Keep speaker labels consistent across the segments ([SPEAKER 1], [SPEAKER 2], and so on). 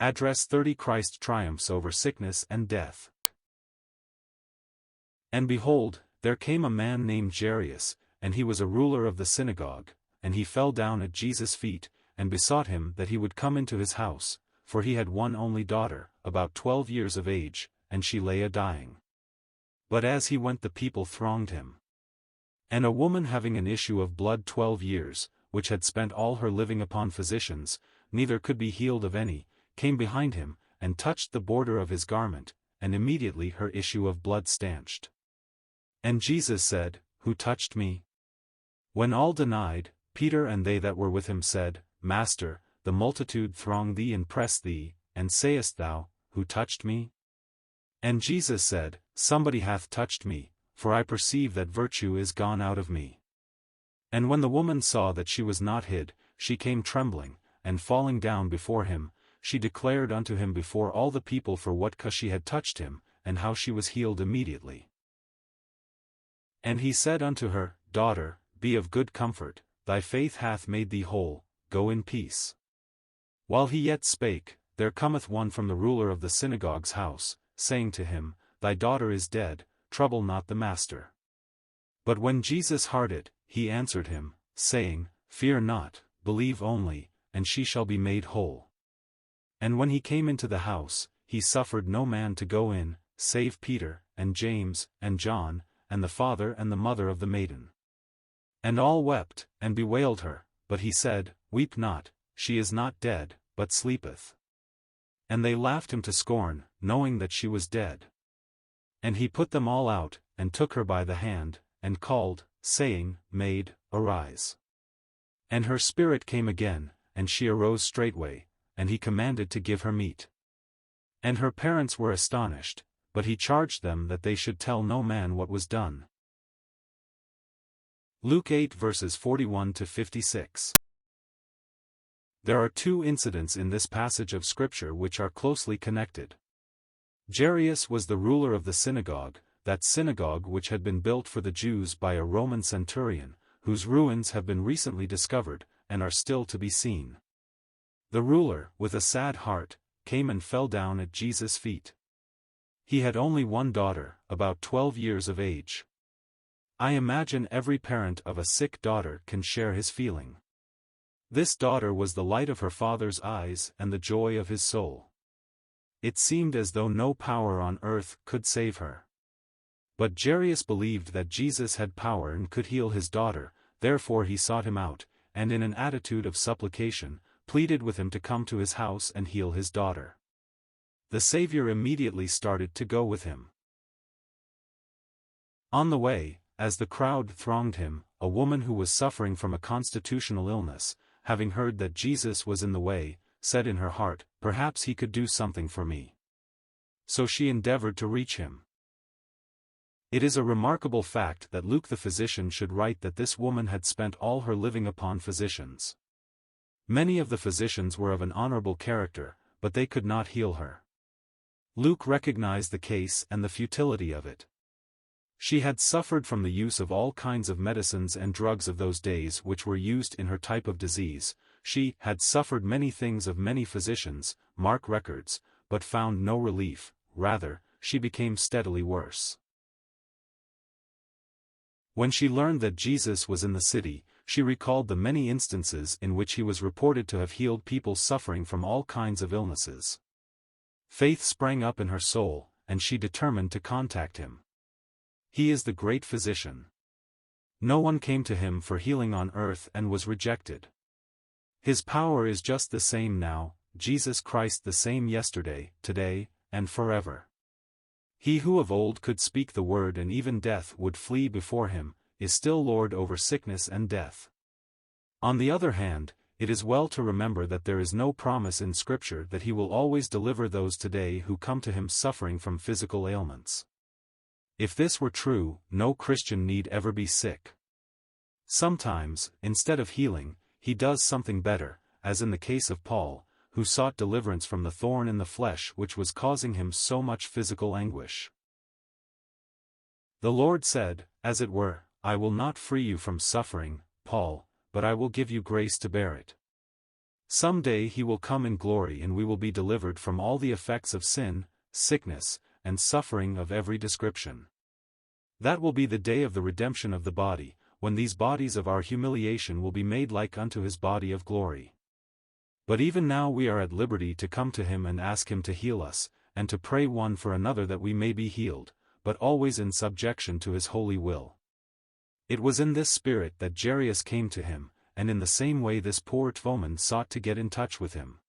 [SPEAKER 1] Address 30 Christ triumphs over sickness and death. And behold, there came a man named Jairus, and he was a ruler of the synagogue, and he fell down at Jesus' feet, and besought him that he would come into his house, for he had one only daughter, about 12 years of age, and she lay a-dying. But as he went the people thronged him. And a woman having an issue of blood 12 years, which had spent all her living upon physicians, neither could be healed of any, came behind him, and touched the border of his garment, and immediately her issue of blood stanched. And Jesus said, Who touched me? When all denied, Peter and they that were with him said, Master, the multitude throng thee and press thee, and sayest thou, Who touched me? And Jesus said, Somebody hath touched me, for I perceive that virtue is gone out of me. And when the woman saw that she was not hid, she came trembling, and falling down before him, she declared unto him before all the people for what cause she had touched him, and how she was healed immediately. And he said unto her, Daughter, be of good comfort, thy faith hath made thee whole, go in peace. While he yet spake, there cometh one from the ruler of the synagogue's house, saying to him, Thy daughter is dead, trouble not the master. But when Jesus heard it, he answered him, saying, Fear not, believe only, and she shall be made whole. And when he came into the house, he suffered no man to go in, save Peter, and James, and John, and the father and the mother of the maiden. And all wept, and bewailed her, but he said, Weep not, she is not dead, but sleepeth. And they laughed him to scorn, knowing that she was dead. And he put them all out, and took her by the hand, and called, saying, Maid, arise. And her spirit came again, and she arose straightway, and he commanded to give her meat. And her parents were astonished, but he charged them that they should tell no man what was done. Luke 8 verses 41 to 56. There are two incidents in this passage of Scripture which are closely connected. Jairus was the ruler of the synagogue, that synagogue which had been built for the Jews by a Roman centurion, whose ruins have been recently discovered, and are still to be seen. The ruler, with a sad heart, came and fell down at Jesus' feet. He had only one daughter, about 12 years of age. I imagine every parent of a sick daughter can share his feeling. This daughter was the light of her father's eyes and the joy of his soul. It seemed as though no power on earth could save her. But Jairus believed that Jesus had power and could heal his daughter, therefore he sought him out, and in an attitude of supplication, pleaded with him to come to his house and heal his daughter. The Savior immediately started to go with him. On the way, as the crowd thronged him, a woman who was suffering from a constitutional illness, having heard that Jesus was in the way, said in her heart, Perhaps he could do something for me. So she endeavored to reach him. It is a remarkable fact that Luke the physician should write that this woman had spent all her living upon physicians. Many of the physicians were of an honorable character, but they could not heal her. Luke recognized the case and the futility of it. She had suffered from the use of all kinds of medicines and drugs of those days which were used in her type of disease. She had suffered many things of many physicians, Mark records, but found no relief, rather, she became steadily worse. When she learned that Jesus was in the city, she recalled the many instances in which he was reported to have healed people suffering from all kinds of illnesses. Faith sprang up in her soul, and she determined to contact him. He is the great physician. No one came to him for healing on earth and was rejected. His power is just the same now, Jesus Christ the same yesterday, today, and forever. He who of old could speak the word and even death would flee before him, is still Lord over sickness and death. On the other hand, it is well to remember that there is no promise in Scripture that he will always deliver those today who come to him suffering from physical ailments. If this were true, no Christian need ever be sick. Sometimes, instead of healing, he does something better, as in the case of Paul, who sought deliverance from the thorn in the flesh which was causing him so much physical anguish. The Lord said, as it were, I will not free you from suffering, Paul, but I will give you grace to bear it. Some day he will come in glory and we will be delivered from all the effects of sin, sickness, and suffering of every description. That will be the day of the redemption of the body, when these bodies of our humiliation will be made like unto his body of glory. But even now we are at liberty to come to him and ask him to heal us, and to pray one for another that we may be healed, but always in subjection to his holy will. It was in this spirit that Jairus came to him, and in the same way this poor woman sought to get in touch with him.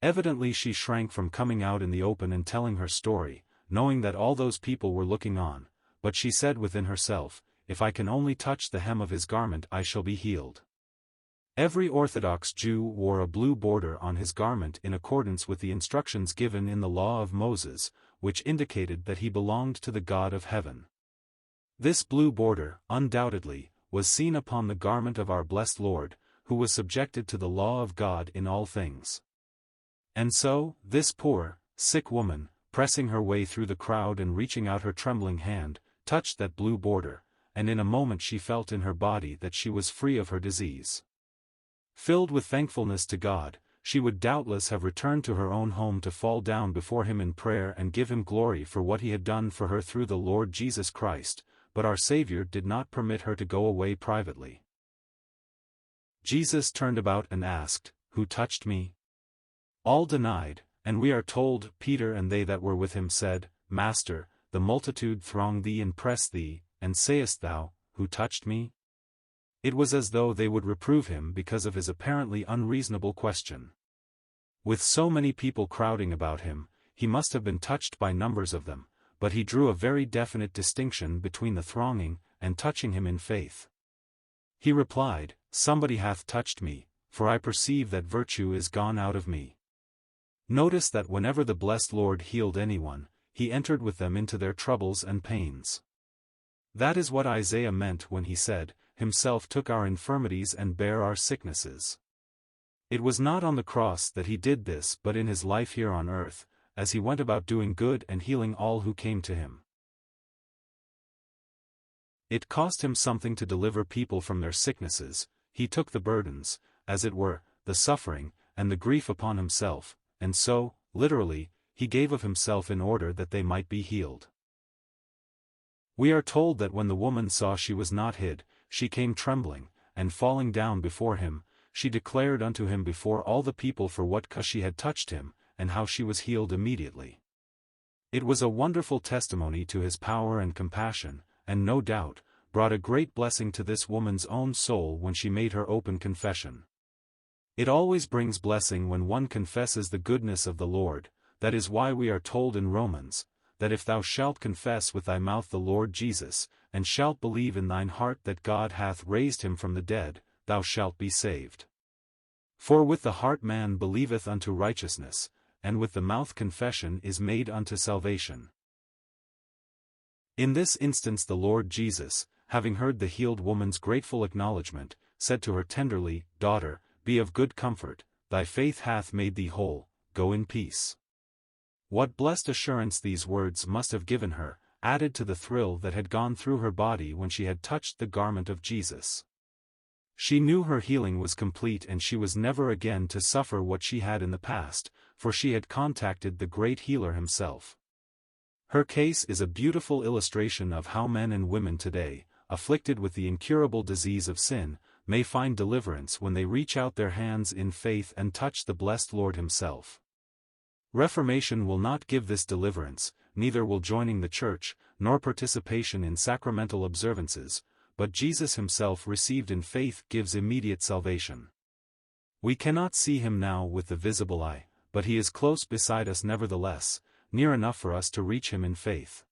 [SPEAKER 1] Evidently she shrank from coming out in the open and telling her story, knowing that all those people were looking on, but she said within herself, "If I can only touch the hem of his garment I shall be healed." Every Orthodox Jew wore a blue border on his garment in accordance with the instructions given in the law of Moses, which indicated that he belonged to the God of heaven. This blue border, undoubtedly, was seen upon the garment of our blessed Lord, who was subjected to the law of God in all things. And so, this poor, sick woman, pressing her way through the crowd and reaching out her trembling hand, touched that blue border, and in a moment she felt in her body that she was free of her disease. Filled with thankfulness to God, she would doubtless have returned to her own home to fall down before him in prayer and give him glory for what he had done for her through the Lord Jesus Christ, but our Savior did not permit her to go away privately. Jesus turned about and asked, "Who touched me?" All denied, and we are told, Peter and they that were with him said, "Master, the multitude throng thee and press thee, and sayest thou, Who touched me?" It was as though they would reprove him because of his apparently unreasonable question. With so many people crowding about him, he must have been touched by numbers of them, but he drew a very definite distinction between the thronging and touching him in faith. He replied, "Somebody hath touched me, for I perceive that virtue is gone out of me." Notice that whenever the blessed Lord healed anyone, he entered with them into their troubles and pains. That is what Isaiah meant when he said, "Himself took our infirmities and bare our sicknesses." It was not on the cross that he did this but in his life here on earth, as he went about doing good and healing all who came to him. It cost him something to deliver people from their sicknesses. He took the burdens, as it were, the suffering, and the grief upon himself, and so, literally, he gave of himself in order that they might be healed. We are told that when the woman saw she was not hid, she came trembling, and falling down before him, she declared unto him before all the people for what cause she had touched him, and how she was healed immediately. It was a wonderful testimony to his power and compassion, and no doubt, brought a great blessing to this woman's own soul when she made her open confession. It always brings blessing when one confesses the goodness of the Lord. That is why we are told in Romans, that if thou shalt confess with thy mouth the Lord Jesus, and shalt believe in thine heart that God hath raised him from the dead, thou shalt be saved. For with the heart man believeth unto righteousness, and with the mouth confession is made unto salvation. In this instance the Lord Jesus, having heard the healed woman's grateful acknowledgment, said to her tenderly, "Daughter, be of good comfort, thy faith hath made thee whole, go in peace." What blessed assurance these words must have given her, added to the thrill that had gone through her body when she had touched the garment of Jesus. She knew her healing was complete and she was never again to suffer what she had in the past, for she had contacted the great healer himself. Her case is a beautiful illustration of how men and women today, afflicted with the incurable disease of sin, may find deliverance when they reach out their hands in faith and touch the blessed Lord himself. Reformation will not give this deliverance, neither will joining the church, nor participation in sacramental observances, but Jesus himself received in faith gives immediate salvation. We cannot see him now with the visible eye, but he is close beside us nevertheless, near enough for us to reach him in faith.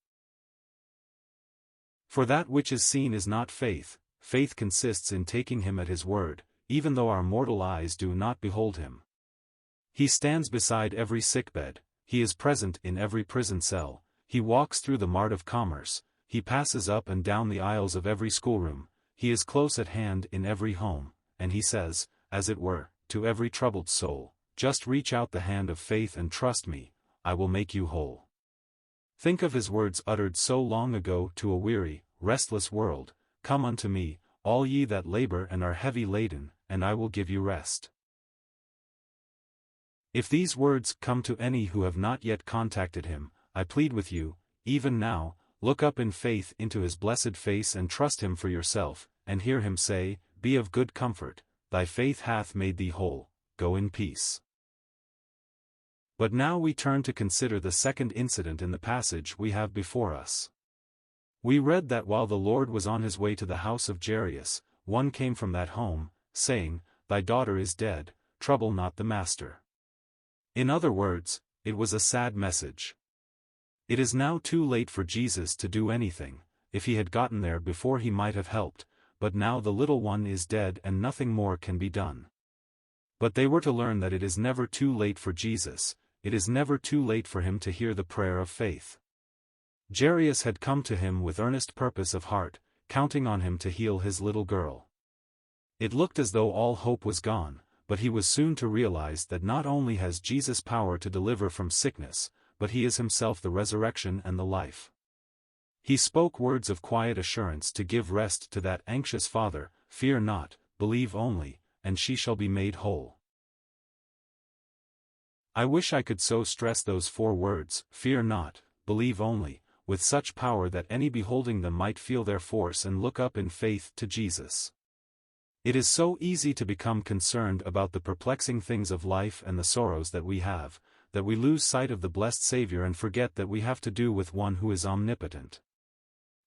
[SPEAKER 1] For that which is seen is not faith. Faith consists in taking him at his word, even though our mortal eyes do not behold him. He stands beside every sickbed, he is present in every prison cell, he walks through the mart of commerce, he passes up and down the aisles of every schoolroom, he is close at hand in every home, and he says, as it were, to every troubled soul, "Just reach out the hand of faith and trust me, I will make you whole." Think of his words uttered so long ago to a weary, restless world, "Come unto me, all ye that labor and are heavy laden, and I will give you rest." If these words come to any who have not yet contacted him, I plead with you, even now, look up in faith into his blessed face and trust him for yourself, and hear him say, "Be of good comfort, thy faith hath made thee whole, go in peace." But now we turn to consider the second incident in the passage we have before us. We read that while the Lord was on his way to the house of Jairus, one came from that home, saying, "Thy daughter is dead, trouble not the master." In other words, it was a sad message. It is now too late for Jesus to do anything. If he had gotten there before he might have helped, but now the little one is dead and nothing more can be done. But they were to learn that it is never too late for Jesus, it is never too late for him to hear the prayer of faith. Jairus had come to him with earnest purpose of heart, counting on him to heal his little girl. It looked as though all hope was gone, but he was soon to realize that not only has Jesus power to deliver from sickness, but he is himself the resurrection and the life. He spoke words of quiet assurance to give rest to that anxious father, "Fear not, believe only, and she shall be made whole." I wish I could so stress those 4 words, "Fear not, believe only," with such power that any beholding them might feel their force and look up in faith to Jesus. It is so easy to become concerned about the perplexing things of life and the sorrows that we have, that we lose sight of the blessed Savior and forget that we have to do with one who is omnipotent.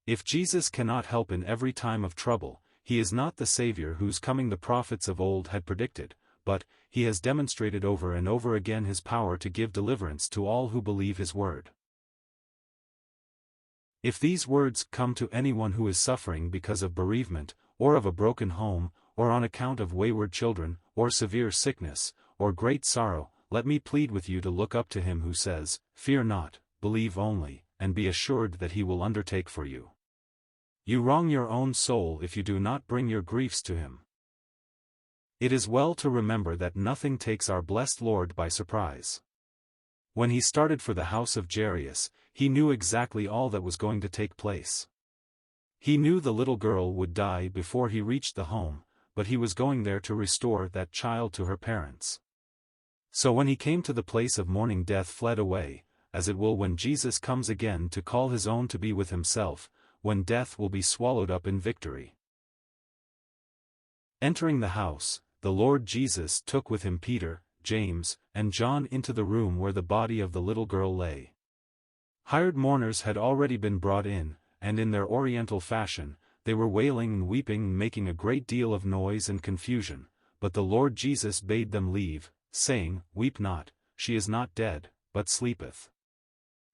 [SPEAKER 1] If Jesus cannot help in every time of trouble, he is not the Savior whose coming the prophets of old had predicted, but he has demonstrated over and over again his power to give deliverance to all who believe his word. If these words come to anyone who is suffering because of bereavement, or of a broken home, or on account of wayward children, or severe sickness, or great sorrow, let me plead with you to look up to him who says, "Fear not, believe only," and be assured that he will undertake for you. You wrong your own soul if you do not bring your griefs to him. It is well to remember that nothing takes our blessed Lord by surprise. When he started for the house of Jairus, he knew exactly all that was going to take place. He knew the little girl would die before he reached the home, but he was going there to restore that child to her parents. So when he came to the place of mourning, death fled away, as it will when Jesus comes again to call his own to be with himself, when death will be swallowed up in victory. Entering the house, the Lord Jesus took with him Peter, James, and John into the room where the body of the little girl lay. Hired mourners had already been brought in, and in their oriental fashion, they were wailing and weeping and making a great deal of noise and confusion, but the Lord Jesus bade them leave, saying, "Weep not, she is not dead, but sleepeth."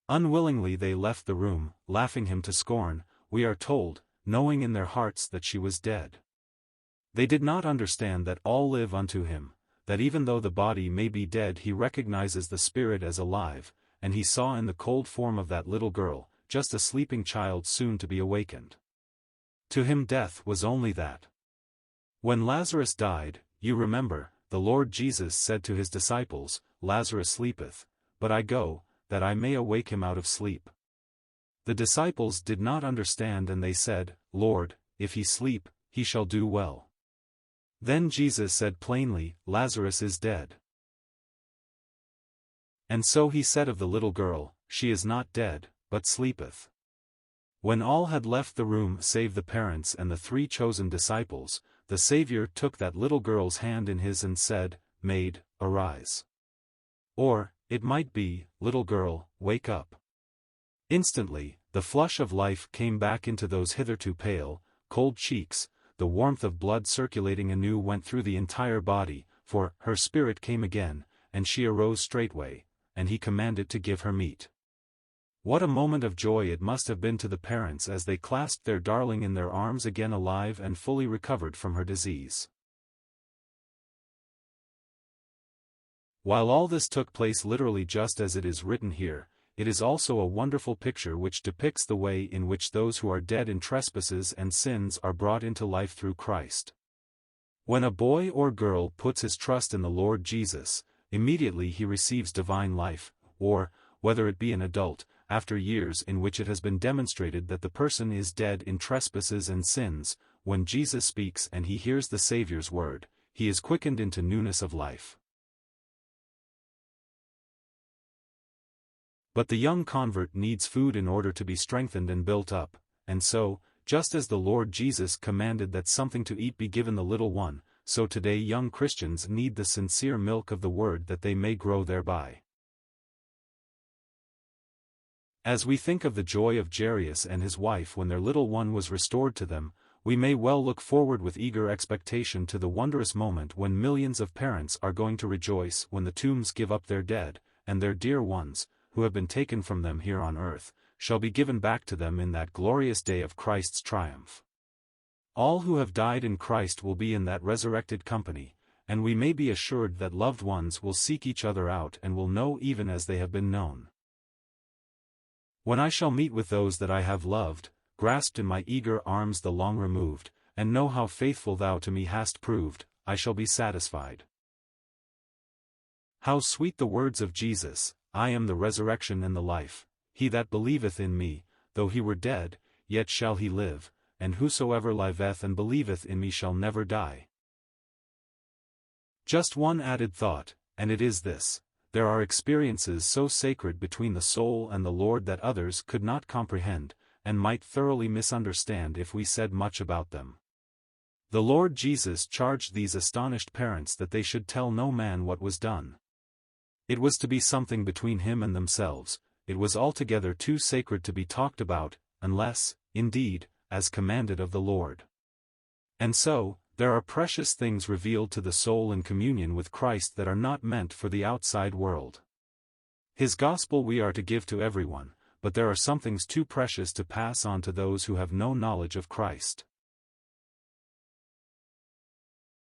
[SPEAKER 1] Unwillingly they left the room, laughing him to scorn, we are told, knowing in their hearts that she was dead. They did not understand that all live unto him, that even though the body may be dead he recognizes the spirit as alive, and he saw in the cold form of that little girl, just a sleeping child soon to be awakened. To him death was only that. When Lazarus died, you remember, the Lord Jesus said to his disciples, "Lazarus sleepeth, but I go, that I may awake him out of sleep." The disciples did not understand and they said, "Lord, if he sleep, he shall do well." Then Jesus said plainly, "Lazarus is dead." And so he said of the little girl, "She is not dead, but sleepeth." When all had left the room save the parents and the 3 chosen disciples, the Savior took that little girl's hand in his and said, "Maid, arise." Or, it might be, "Little girl, wake up." Instantly, the flush of life came back into those hitherto pale, cold cheeks, the warmth of blood circulating anew went through the entire body, for her spirit came again, and she arose straightway, and he commanded to give her meat. What a moment of joy it must have been to the parents as they clasped their darling in their arms again alive and fully recovered from her disease. While all this took place literally just as it is written here, it is also a wonderful picture which depicts the way in which those who are dead in trespasses and sins are brought into life through Christ. When a boy or girl puts his trust in the Lord Jesus, immediately he receives divine life, or, whether it be an adult, after years in which it has been demonstrated that the person is dead in trespasses and sins, when Jesus speaks and he hears the Savior's word, he is quickened into newness of life. But the young convert needs food in order to be strengthened and built up, and so, just as the Lord Jesus commanded that something to eat be given the little one, so today young Christians need the sincere milk of the word that they may grow thereby. As we think of the joy of Jairus and his wife when their little one was restored to them, we may well look forward with eager expectation to the wondrous moment when millions of parents are going to rejoice when the tombs give up their dead, and their dear ones, who have been taken from them here on earth, shall be given back to them in that glorious day of Christ's triumph. All who have died in Christ will be in that resurrected company, and we may be assured that loved ones will seek each other out and will know even as they have been known. When I shall meet with those that I have loved, grasped in my eager arms the long removed, and know how faithful thou to me hast proved, I shall be satisfied. How sweet the words of Jesus, I am the resurrection and the life, he that believeth in me, though he were dead, yet shall he live, and whosoever liveth and believeth in me shall never die. Just one added thought, and it is this: there are experiences so sacred between the soul and the Lord that others could not comprehend, and might thoroughly misunderstand if we said much about them. The Lord Jesus charged these astonished parents that they should tell no man what was done. It was to be something between him and themselves, it was altogether too sacred to be talked about, unless, indeed, as commanded of the Lord. And so, there are precious things revealed to the soul in communion with Christ that are not meant for the outside world. His gospel we are to give to everyone, but there are some things too precious to pass on to those who have no knowledge of Christ.